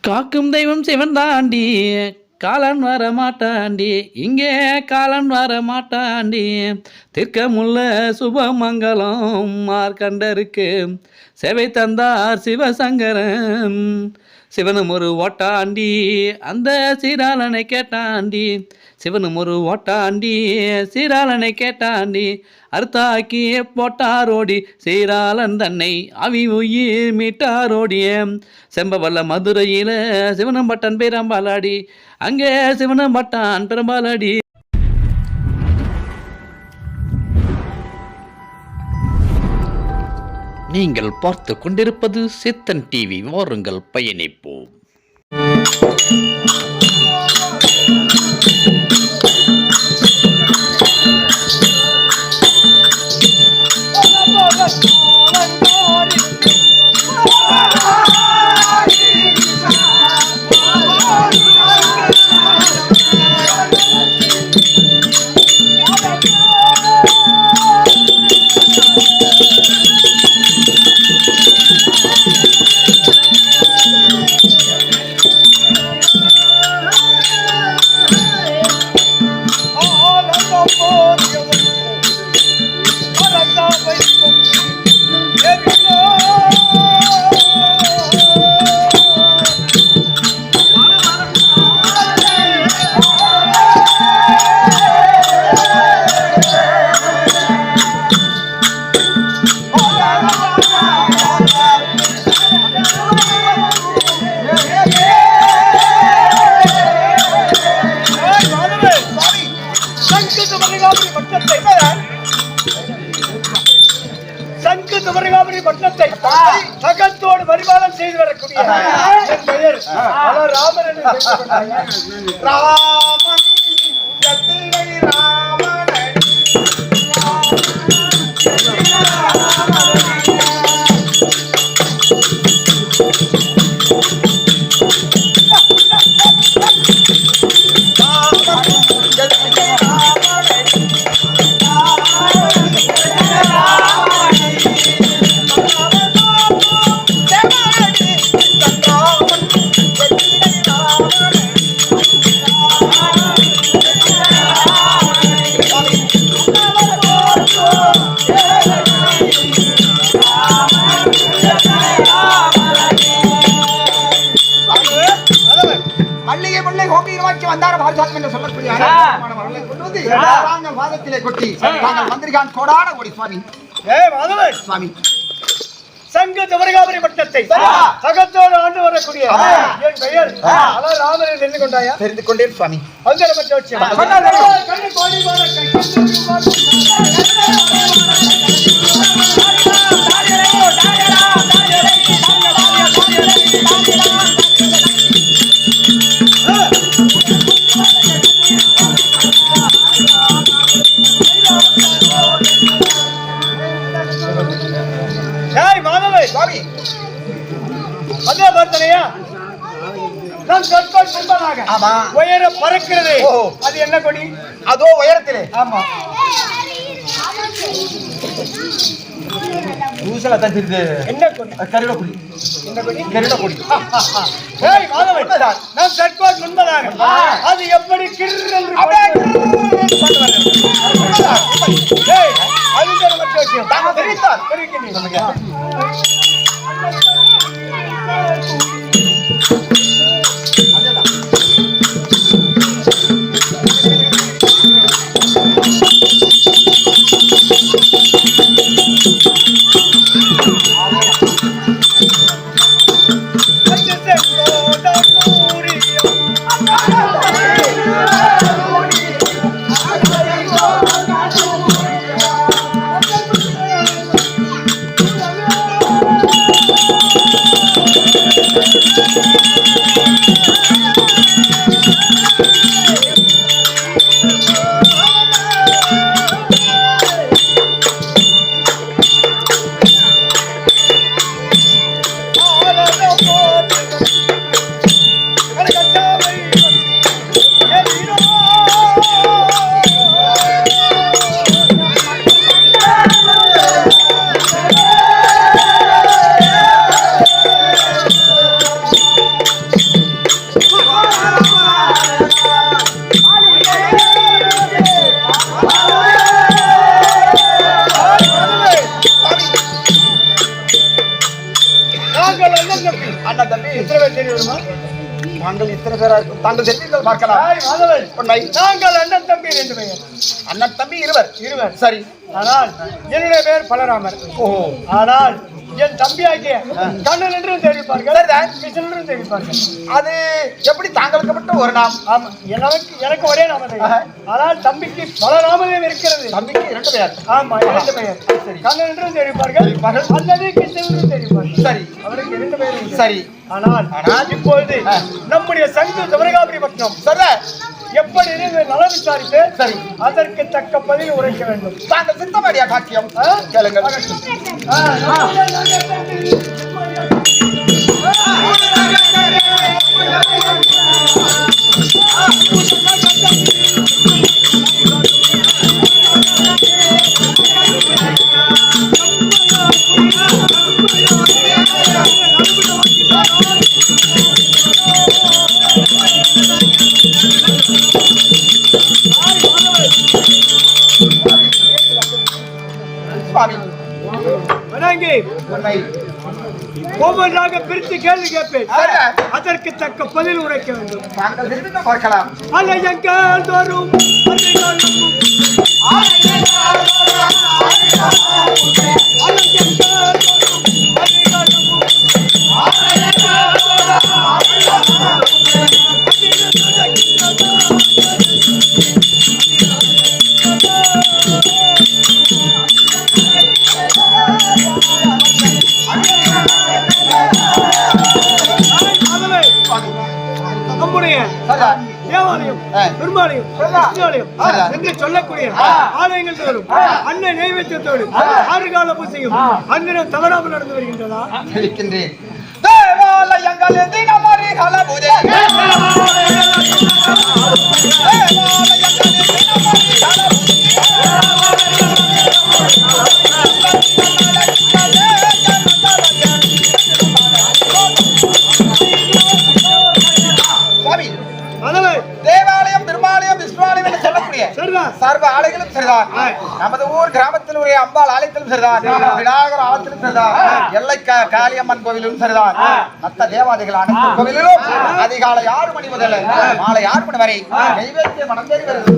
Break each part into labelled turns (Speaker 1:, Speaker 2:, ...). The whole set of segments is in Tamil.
Speaker 1: காக்கும் தெய்வம் சிவன் தாண்டி காலன் வர மாட்டாண்டி இங்கே காலன் வர மாட்டாண்டி திர்க்கமுள்ள சுபமங்கலம் மார்க்கண்டருக்கு சேவை தந்தார் சிவசங்கரன் சிவனும் ஒரு ஓட்டாண்டி அந்த சீராளனை கேட்டாண்டி சிவனும் ஒரு ஓட்டாண்டி சீராளனை கேட்டாண்டி அறுத்தாக்கி போட்டாரோடி சீராளன் தன்னை அவி உயிர் மீட்டாரோடிய செம்பவல்ல மதுரையில் சிவனம் பட்டான் பெரும்பாலாடி அங்கே சிவனம் பட்டான் பெரும்பாலாடி. நீங்கள் பார்த்து கொண்டிருப்பது சித்தன் டிவி. வாருங்கள் பயணிப்போம்.
Speaker 2: அகத்தோடு பரிபாலனம் செய்து வரக்கூடிய பெயர் ராமன். ராமன் அகத்தோடு ஆண்டு வரக்கூடிய என் பெயர் ராமனை தெரிந்து கொண்டாயா? தெரிந்து கொண்டேன் சுவாமி. அதே பார்த்தனையா நம் சொற்கள் முன்பதாக உயர பறக்கிறது. அது என்ன கொடி? அதோ உயரத்திலே. ஆமா, என்ன கொடி? கருட கொடி. என்ன கொடி? கருட கொடி. நம் சொற்கள் முன்பதாக அது எப்படி கிருன்னு எத்தனை பேர் தெரிய வருமா?
Speaker 3: நாங்கள் இத்தனை பேரா இருக்கும். தாங்கள் தெரிவித்தால் பார்க்கலாம். உண்மை.
Speaker 2: நாங்கள் அண்ணன் தம்பி 2 பேர்.
Speaker 3: அண்ணன் தம்பி இருவர். சரி.
Speaker 2: ஆனால் என்னுடைய பேர் பலராமர்.
Speaker 3: ஓஹோ.
Speaker 2: ஆனால் என் தம்பியாகிய கண்ணன் என்றும் தெரிவிப்பார்கள், கிருஷ்ணன் என்றும் தெரிவிப்பார்கள்.
Speaker 3: அது எப்படி தாங்களுக்கு மட்டும் ஒரு நாம்?
Speaker 2: ஆமா, எனக்கு ஒரே நாம தான். ஆனால் தம்பிக்கு பலராமரே இருக்கிறது.
Speaker 3: தம்பிக்கு 2 பேர்.
Speaker 2: ஆமா, 2 பேர். கண்ணன் என்றும் தெரிவிப்பார்கள், அல்லது கிருஷ்ணன் என்றும் தெரிவிப்பார்கள்.
Speaker 3: சரி.
Speaker 2: அவருக்கு 2 பேர்.
Speaker 3: சரி.
Speaker 2: ஆனால் இப்பொழுது நம்முடைய சங்கு தவரகாபுரிப்பட்டினம் எப்படி இருந்து நல விசாரித்து சரி அதற்கு தக்க பதில் உரைக்க வேண்டும்.
Speaker 3: தாங்கள் சித்தமாடியா காட்சியம் கேளுங்கள்.
Speaker 2: ஒவ்வொன்றாக பிரித்து கேள்வி கேட்பேன், அதற்கு தக்க பதில் உரைக்க வேண்டும்.
Speaker 3: பார்க்கலாம்.
Speaker 2: அலையங்கள் தோறும் நம்முடைய தேவாலயம், பெருமாலயம், கிருஷ்ணாலயம் என்று சொல்லக்கூடிய ஆலயங்கள் தோறும் அன்னை நைவேத்தியத்தோடு 6 கால பூசையும் அன்னிடம் தவறாமல் நடந்து வருகின்றதா?
Speaker 3: இருக்கின்றேன். தேவாலயங்கள் தினமறி கால பூஜை, தேவாலயம், பெருமாலயம், விஷ்ணுவாலயம் என்று சொல்லக்கூடிய சர்வ ஆலயங்களும் சரிதான். நமது ஊர் கிராமத்தில் உரிய அம்பாள் ஆலயத்திலும் சரிதான், விநாயகர் ஆலயத்திலும் சரிதான், எல்லை காளியம்மன் கோவிலும் சரிதான். மற்ற தேவாதிகள் அனைத்து கோவிலிலும் அதிகாலை 6 மணி முதல் மாலை 6 மணி வரை நைவேத்தியம் நடந்தேறி வருகிறது.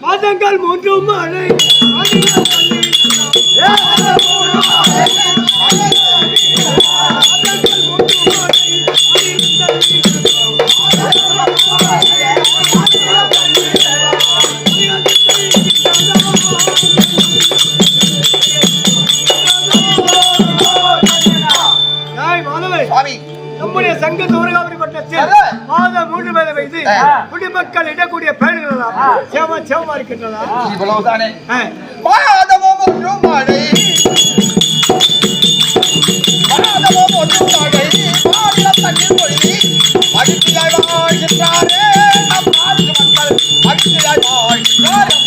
Speaker 2: மாதங்கள் 3 மழை நம்முடைய சங்க தவறகாபுரிப்பட்டினத்தில் மாதம் 3 மேல வைத்து குடிமக்கள் இடக்கூடிய பயன்கள் சேவமா இருக்கின்றதா?
Speaker 3: இவ்வளவுதானே. மாதமும் 1 மழை, மாதமும் 1 மழை, மாநில தண்ணீர் பொழுதி மகிழ்ச்சியாய் வாழ்கின்றாரே நம் நாட்டு மக்கள், மகிழ்ச்சியாய் வாழ்கின்றாரே.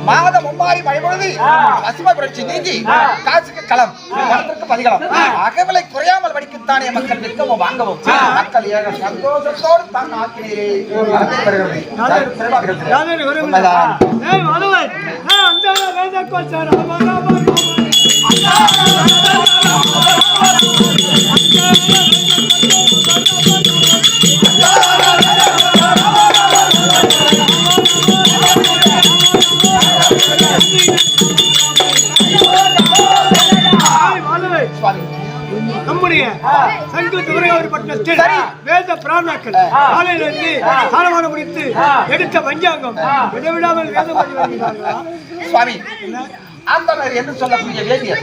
Speaker 3: மாதம் 3 மழை பொழுது பசுமை புரட்சி நீங்கி காசுக்கு களம், பணத்திற்கு பதிகளம், அகவிலை குறையாமல் வடிக்கத்தானே மக்கள் விற்கவும் வாங்கவும் மக்கள் ஏக சந்தோஷத்தோடு தான் ஆக்கினீரே.
Speaker 2: நம்முடைய சங்க தவறகாபுரிப்பட்டினத்தில் வேத பிராமணர்கள் காலையிலிருந்து சாரமான முடித்து எடுத்த பஞ்சாங்கம் விடவிடாமல் வேதம் பண்ணி வருகிறார்களா?
Speaker 3: சுவாமி, அந்த என்று சொல்லக்கூடிய வேதியர்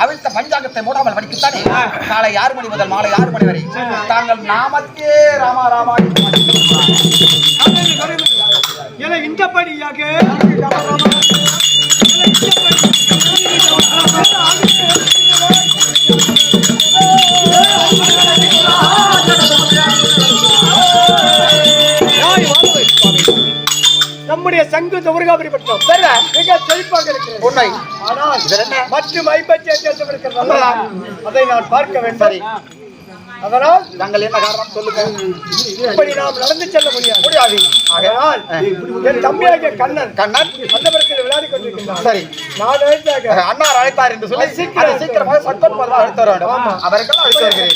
Speaker 3: அவிழ்த்த பஞ்சாங்கத்தை மூடாமல் படிக்கத்தானே காலை 6 மணி முதல் மாலை 6 மணி வரை தாங்கள் நாமத்தே ராமா ராமா
Speaker 2: என இந்தபடியாக நம்முடைய சங்கு தவறகாபுரிப்பட்டினம் மிக செழிப்பாக இருக்கிறது.
Speaker 3: உண்மை.
Speaker 2: ஆனால் மற்றும் 58 தேசம் இருக்கிறது, அதை நான் பார்க்க வேண்டும். அதனால்
Speaker 3: நாங்கள் என்ன காரணம் சொல்லுங்க.
Speaker 2: இப்படி நாம் நடந்து செல்ல முடியாது. அதனால் என் தம்பியாகிய கண்ணன் அந்த படத்தில் விளையாடி கொண்டிருக்கின்றார்.
Speaker 3: சரி,
Speaker 2: நான் நினைச்சாக
Speaker 3: அண்ணார் அழைத்தார் என்று சொல்லி சீக்கிரமாக சட்டம் அழைத்து வர வேண்டும். அவருக்கெல்லாம் அழைத்து வருகிறேன்.